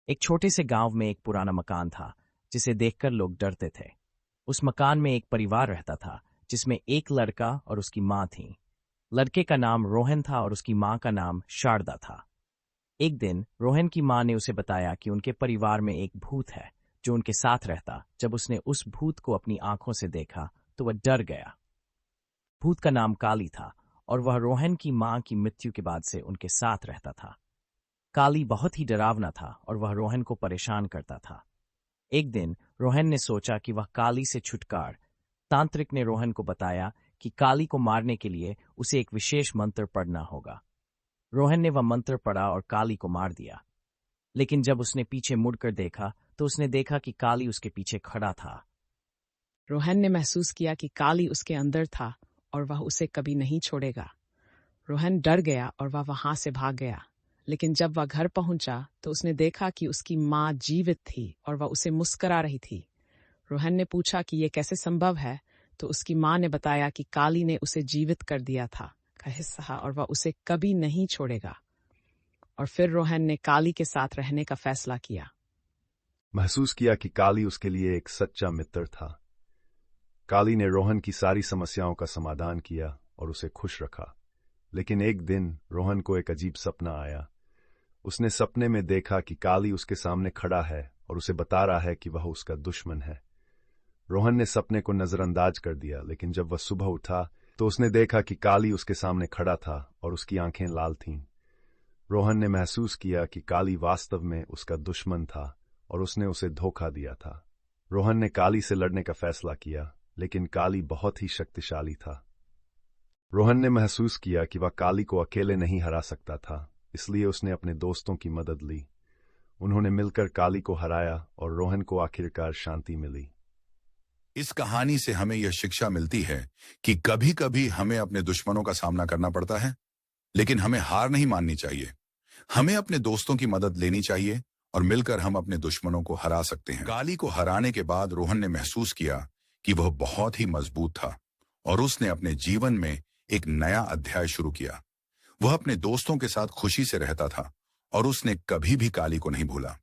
एक छोटे से गांव में एक पुराना मकान था जिसे देखकर लोग डरते थे। उस मकान में एक परिवार रहता था जिसमें एक लड़का और उसकी माँ थी। लड़के का नाम रोहन था और उसकी माँ का नाम शारदा था। एक दिन रोहन की माँ ने उसे बताया कि उनके परिवार में एक भूत है जो उनके साथ रहता। जब उसने उस भूत को अपनी आंखों से देखा तो वह डर गया। भूत का नाम काली था और वह रोहन की माँ की मृत्यु के बाद से उनके साथ रहता था। काली बहुत ही डरावना था और वह रोहन को परेशान करता था। एक दिन रोहन ने सोचा कि वह काली से छुटकारा। तांत्रिक ने रोहन को बताया कि काली को मारने के लिए उसे एक विशेष मंत्र पढ़ना होगा। रोहन ने वह मंत्र पढ़ा और काली को मार दिया। लेकिन जब उसने पीछे मुड़कर देखा तो उसने देखा कि काली उसके पीछे खड़ा था। रोहन ने महसूस किया कि काली उसके अंदर था और वह उसे कभी नहीं छोड़ेगा। रोहन डर गया और वह वहां से भाग गया। लेकिन जब वह घर पहुंचा तो उसने देखा कि उसकी माँ जीवित थी और वह उसे मुस्कुरा रही थी। रोहन ने पूछा कि यह कैसे संभव है, तो उसकी माँ ने बताया कि काली ने उसे जीवित कर दिया था का हिस्सा और वह उसे कभी नहीं छोड़ेगा। और फिर रोहन ने काली के साथ रहने का फैसला किया। महसूस किया कि काली उसके लिए एक सच्चा मित्र था। काली ने रोहन की सारी समस्याओं का समाधान किया और उसे खुश रखा। लेकिन एक दिन रोहन को एक अजीब सपना आया। उसने सपने में देखा कि काली उसके सामने खड़ा है और उसे बता रहा है कि वह उसका दुश्मन है। रोहन ने सपने को नजरअंदाज कर दिया, लेकिन जब वह सुबह उठा तो उसने देखा कि काली उसके सामने खड़ा था और उसकी आंखें लाल थीं। रोहन ने महसूस किया कि काली वास्तव में उसका दुश्मन था और उसने उसे धोखा दिया था। रोहन ने काली से लड़ने का फैसला किया, लेकिन काली बहुत ही शक्तिशाली था। रोहन ने महसूस किया कि वह काली को अकेले नहीं हरा सकता था, इसलिए उसने अपने दोस्तों की मदद ली। उन्होंने मिलकर काली को हराया और रोहन को आखिरकार शांति मिली। इस कहानी से हमें यह शिक्षा मिलती है कि कभी कभी हमें अपने दुश्मनों का सामना करना पड़ता है, लेकिन हमें हार नहीं माननी चाहिए। हमें अपने दोस्तों की मदद लेनी चाहिए और मिलकर हम अपने दुश्मनों को हरा सकते हैं। काली को हराने के बाद रोहन ने महसूस किया कि वह बहुत ही मजबूत था और उसने अपने जीवन में एक नया अध्याय शुरू किया। वह अपने दोस्तों के साथ खुशी से रहता था और उसने कभी भी काली को नहीं भूला।